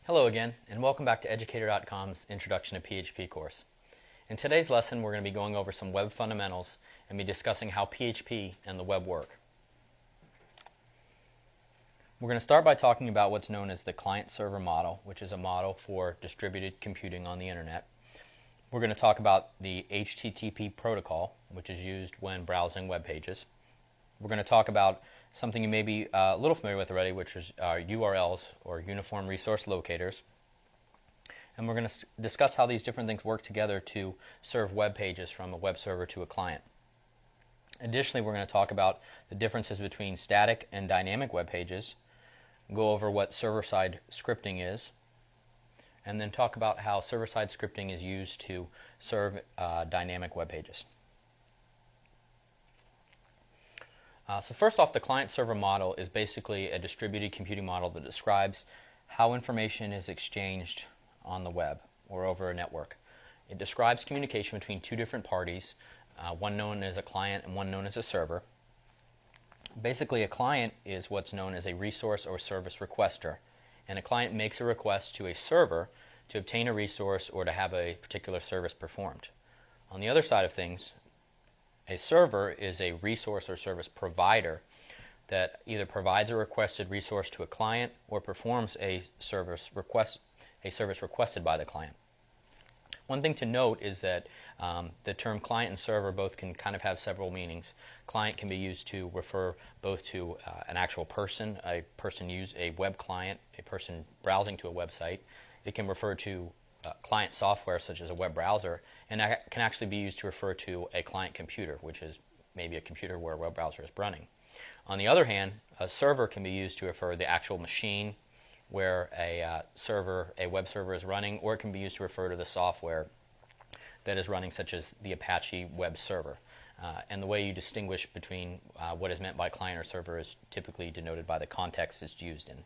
Hello again, and welcome back to Educator.com's Introduction to PHP course. In today's lesson, we're going to be going over some web fundamentals and be discussing how PHP and the web work. We're going to start by talking about what's known as the client-server model, which is a model for distributed computing on the internet. We're going to talk about the HTTP protocol, which is used when browsing web pages. We're going to talk about something you may be a little familiar with already, which is URLs, or Uniform Resource Locators. And we're going to discuss how these different things work together to serve web pages from a web server to a client. Additionally, we're going to talk about the differences between static and dynamic web pages, go over what server-side scripting is, and then talk about how server-side scripting is used to serve dynamic web pages. So first off, the client-server model is basically a distributed computing model that describes how information is exchanged on the web or over a network. It describes communication between two different parties, one known as a client and one known as a server. Basically, a client is what's known as a resource or service requester, and a client makes a request to a server to obtain a resource or to have a particular service performed. On the other side of things, a server is a resource or service provider that either provides a requested resource to a client or performs a service requested by the client. One thing to note is that the term client and server both can kind of have several meanings. Client can be used to refer both to an actual person, a web client, a person browsing to a website. It can refer to client software such as a web browser, and that can actually be used to refer to a client computer, which is maybe a computer where a web browser is running. On the other hand, a server can be used to refer to the actual machine where a web server is running, or it can be used to refer to the software that is running, such as the Apache web server. And the way you distinguish between what is meant by client or server is typically denoted by the context it's used in.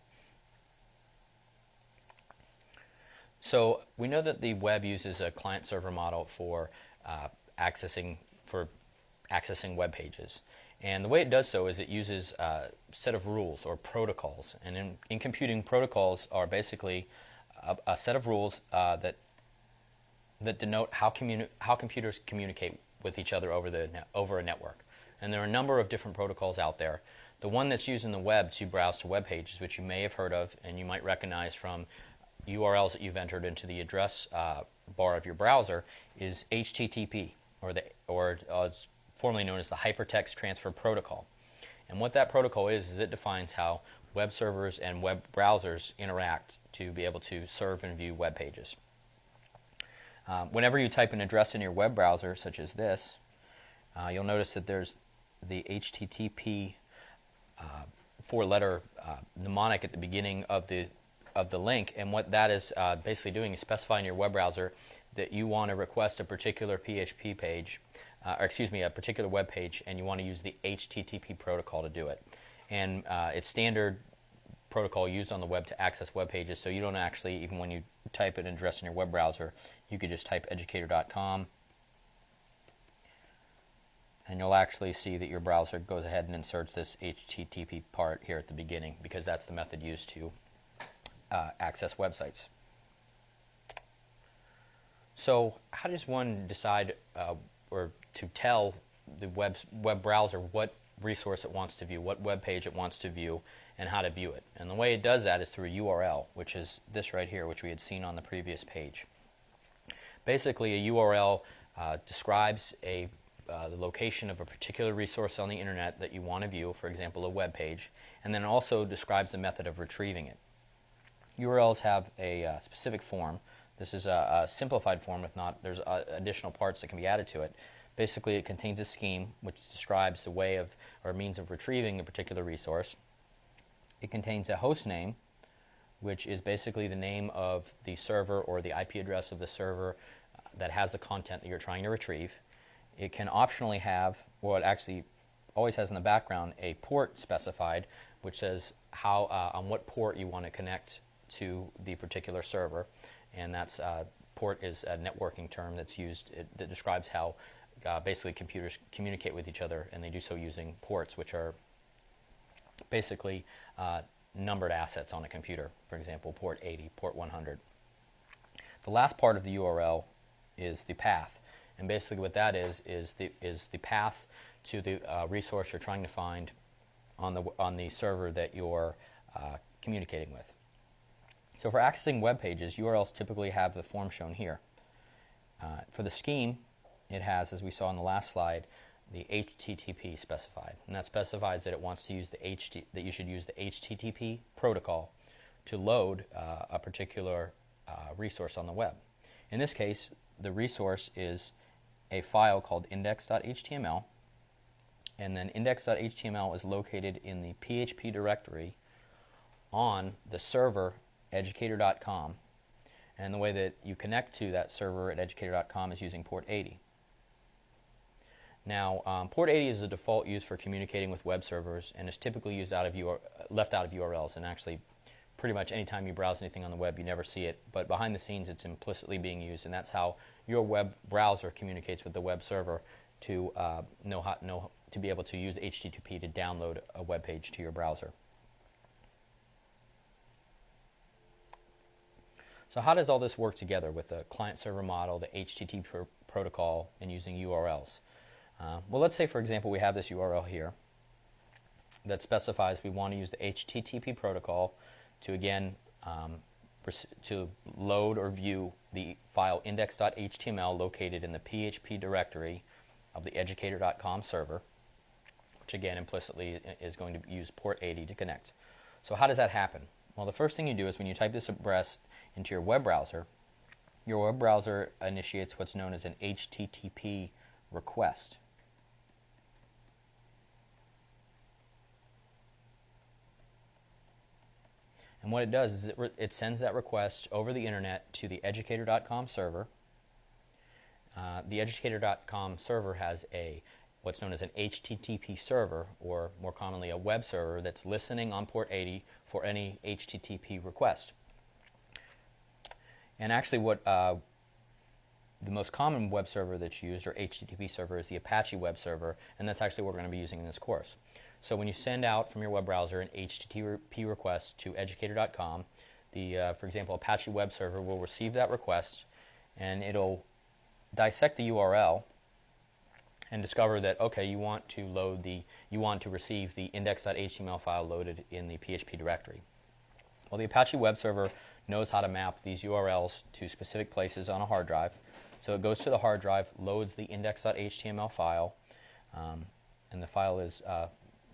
So we know that the web uses a client-server model for accessing web pages. And the way it does so is it uses a set of rules or protocols. And in computing, protocols are basically a set of rules that denote how computers communicate with each other over a network. And there are a number of different protocols out there. The one that's used in the web to browse to web pages, which you may have heard of and you might recognize from URLs that you've entered into the address bar of your browser, is HTTP, or it's formerly known as the Hypertext Transfer Protocol. And what that protocol is it defines how web servers and web browsers interact to be able to serve and view web pages. Whenever you type an address in your web browser, such as this, you'll notice that there's the HTTP four-letter mnemonic at the beginning of the link, and what that is basically doing is specifying in your web browser that you want to request a particular PHP page, a particular web page, and you want to use the HTTP protocol to do it. And it's standard protocol used on the web to access web pages, so you don't actually, even when you type an address in your web browser, you could just type educator.com, and you'll actually see that your browser goes ahead and inserts this HTTP part here at the beginning, because that's the method used to access websites. So how does one decide or to tell the web browser what resource it wants to view, what web page it wants to view, and how to view it? And the way it does that is through a URL, which is this right here, which we had seen on the previous page. Basically, a URL describes the location of a particular resource on the internet that you want to view, for example, a web page, and then also describes the method of retrieving it. URLs have a specific form. This is a simplified form. If not, there's additional parts that can be added to it. Basically, it contains a scheme which describes the way of or means of retrieving a particular resource. It contains a host name, which is basically the name of the server or the IP address of the server that has the content that you're trying to retrieve. It can optionally have, or it actually always has in the background, a port specified, which says on what port you want to connect to the particular server, and that's port is a networking term that's used that describes how basically computers communicate with each other, and they do so using ports, which are basically numbered assets on a computer, for example, port 80, port 100. The last part of the URL is the path, and basically what that is the path to the resource you're trying to find on the server that you're communicating with. So for accessing web pages, URLs typically have the form shown here. For the scheme, it has, as we saw in the last slide, the HTTP specified, and that specifies that it wants to use that you should use the HTTP protocol to load a particular resource on the web. In this case, the resource is a file called index.html, and then index.html is located in the PHP directory on the server educator.com, and the way that you connect to that server at educator.com is using port 80. Now, port 80 is the default use for communicating with web servers and is typically used left out of URLs, and actually pretty much any time you browse anything on the web you never see it, but behind the scenes it's implicitly being used, and that's how your web browser communicates with the web server to to be able to use HTTP to download a web page to your browser. So how does all this work together with the client-server model, the HTTP protocol, and using URLs? Well, let's say, for example, we have this URL here that specifies we want to use the HTTP protocol to, again, to load or view the file index.html located in the PHP directory of the educator.com server, which, again, implicitly is going to use port 80 to connect. So how does that happen? Well, the first thing you do is when you type this address into your web browser initiates what's known as an HTTP request. And what it does is it sends that request over the internet to the educator.com server. The educator.com server has what's known as an HTTP server, or more commonly a web server, that's listening on port 80 for any HTTP request. And actually what the most common web server that's used, or HTTP server, is the Apache web server, and that's actually what we're going to be using in this course. So when you send out from your web browser an HTTP request to educator.com, for example, Apache web server will receive that request, and it'll dissect the URL and discover that, okay, you want to receive the index.html file loaded in the PHP directory. Well, the Apache web server knows how to map these URLs to specific places on a hard drive. So it goes to the hard drive, loads the index.html file, and the file is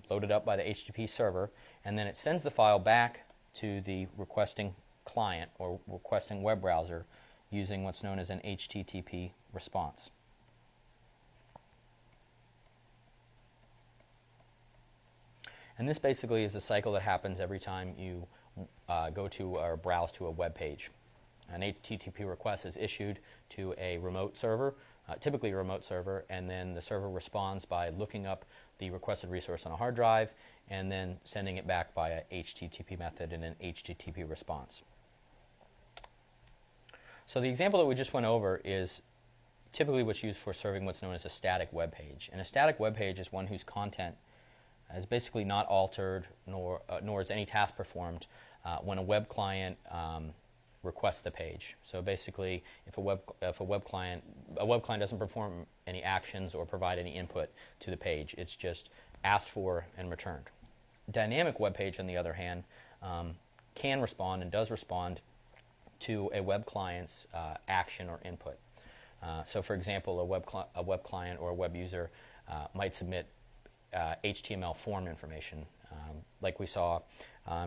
loaded up by the HTTP server, and then it sends the file back to the requesting client or requesting web browser using what's known as an HTTP response. And this basically is the cycle that happens every time you go to or browse to a web page. An HTTP request is issued to a remote server, typically a remote server, and then the server responds by looking up the requested resource on a hard drive and then sending it back via HTTP method in an HTTP response. So the example that we just went over is typically what's used for serving what's known as a static web page. And a static web page is one whose content is basically not altered, nor is any task performed when a web client requests the page. So basically, if a web client doesn't perform any actions or provide any input to the page, it's just asked for and returned. Dynamic web page, on the other hand, can respond and does respond to a web client's action or input. So, for example, a web client or a web user might submit HTML form information, like we saw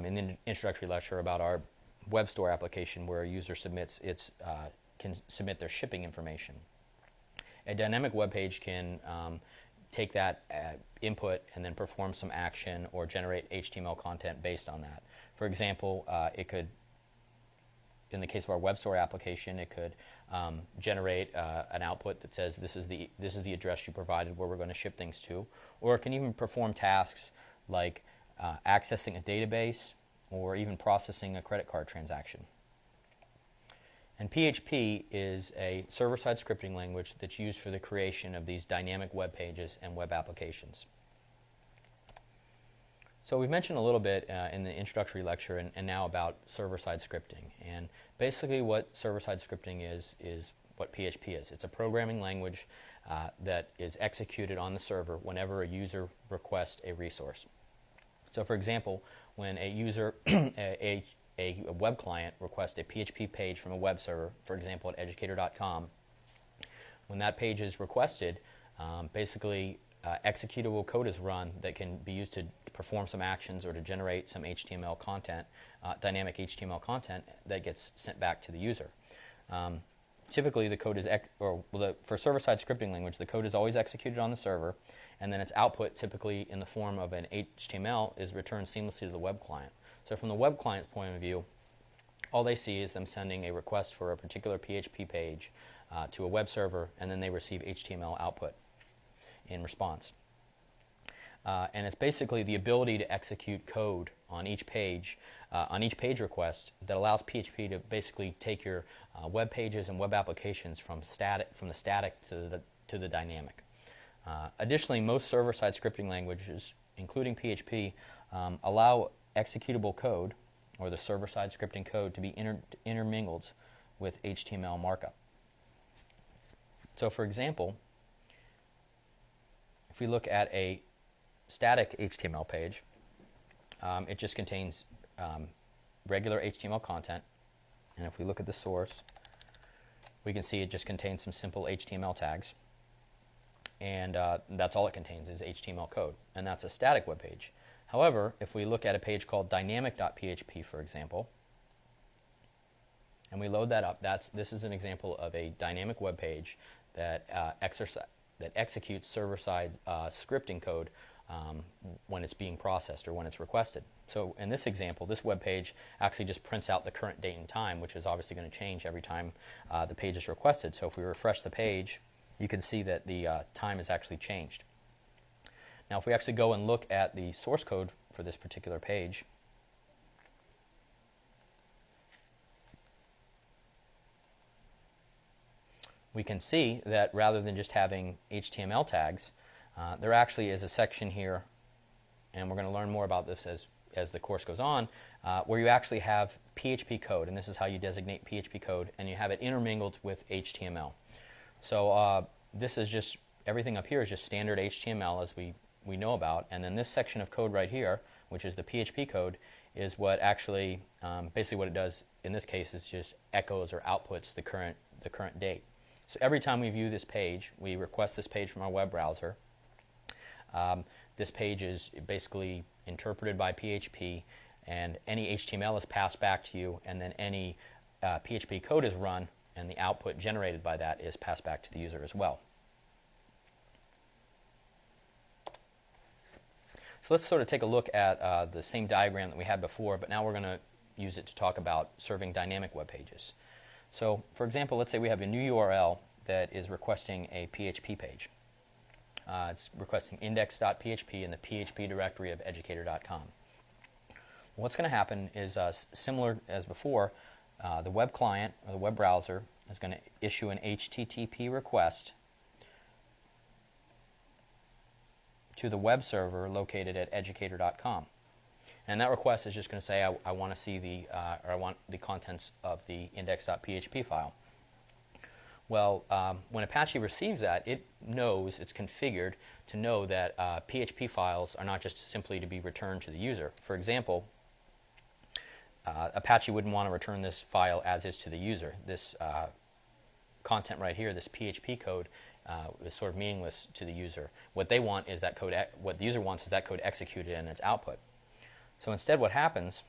in the introductory lecture about our web store application, where a user can submit their shipping information. A dynamic web page can take that input and then perform some action or generate HTML content based on that. For example, it could, in the case of our web store application, it could generate an output that says this is the address you provided where we're going to ship things to, or it can even perform tasks like accessing a database or even processing a credit card transaction. And PHP is a server-side scripting language that's used for the creation of these dynamic web pages and web applications. So we've mentioned a little bit in the introductory lecture and now about server-side scripting. And basically what server-side scripting is what PHP is. It's a programming language that is executed on the server whenever a user requests a resource. So for example, when a user, a web client requests a PHP page from a web server, for example at educator.com, when that page is requested, basically executable code is run that can be used to perform some actions or to generate some HTML content, dynamic HTML content that gets sent back to the user. Typically, the code is, for server-side scripting language, the code is always executed on the server, and then its output, typically in the form of an HTML, is returned seamlessly to the web client. So from the web client's point of view, all they see is them sending a request for a particular PHP page to a web server, and then they receive HTML output in response. And it's basically the ability to execute code on each page request that allows PHP to basically take your web pages and web applications from the static to the dynamic. Additionally, most server-side scripting languages, including PHP, allow executable code, or the server-side scripting code, to be intermingled with HTML markup. So for example, if we look at a static HTML page, it just contains regular HTML content, and if we look at the source, we can see it just contains some simple HTML tags, and that's all it contains is HTML code, and that's a static web page. However, if we look at a page called dynamic.php, for example, and we load that up, this is an example of a dynamic web page that executes server-side scripting code when it's being processed or when it's requested. So in this example, this web page actually just prints out the current date and time, which is obviously going to change every time the page is requested. So if we refresh the page, you can see that the time has actually changed. Now if we actually go and look at the source code for this particular page, we can see that rather than just having HTML tags, there actually is a section here, and we're going to learn more about this as the course goes on, where you actually have PHP code, and this is how you designate PHP code, and you have it intermingled with HTML. So this is just, everything up here is just standard HTML as we know about, and then this section of code right here, which is the PHP code, is what actually, basically what it does in this case is just echoes or outputs the current date. So every time we view this page, we request this page from our web browser. This page is basically interpreted by PHP, and any HTML is passed back to you, and then any PHP code is run, and the output generated by that is passed back to the user as well. So let's sort of take a look at the same diagram that we had before, but now we're going to use it to talk about serving dynamic web pages. So, for example, let's say we have a new URL that is requesting a PHP page. It's requesting index.php in the PHP directory of educator.com. What's going to happen is, similar as before, the web client or the web browser is going to issue an HTTP request to the web server located at educator.com. And that request is just going to say, I want to see or I want the contents of the index.php file. Well, when Apache receives that, it knows, it's configured to know that PHP files are not just simply to be returned to the user. For example, Apache wouldn't want to return this file as is to the user. This content right here, this PHP code, is sort of meaningless to the user. What they want is that code. What the user wants is that code executed in its output. So instead, what happens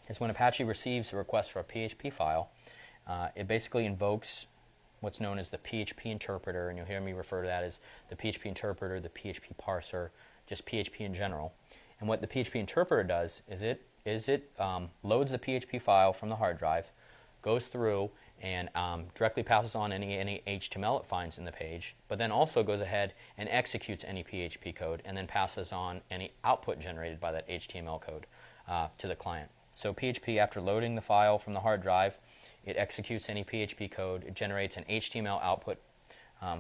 is when Apache receives a request for a PHP file, it basically invokes what's known as the PHP interpreter, and you'll hear me refer to that as the PHP interpreter, the PHP parser, just PHP in general. And what the PHP interpreter does is it loads the PHP file from the hard drive, goes through and directly passes on any HTML it finds in the page, but then also goes ahead and executes any PHP code and then passes on any output generated by that HTML code to the client. So PHP, after loading the file from the hard drive, it executes any PHP code, it generates an HTML output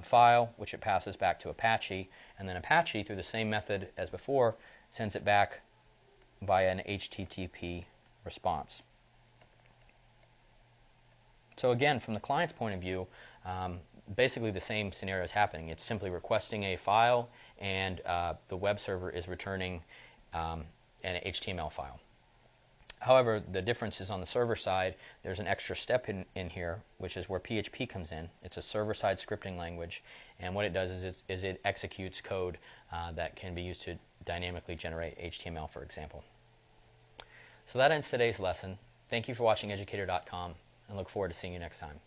file, which it passes back to Apache, and then Apache, through the same method as before, sends it back via an HTTP response. So again, from the client's point of view, basically the same scenario is happening. It's simply requesting a file, and the web server is returning an HTML file. However, the difference is on the server side, there's an extra step in here, which is where PHP comes in. It's a server-side scripting language, and what it does is it executes code that can be used to dynamically generate HTML, for example. So that ends today's lesson. Thank you for watching educator.com, and look forward to seeing you next time.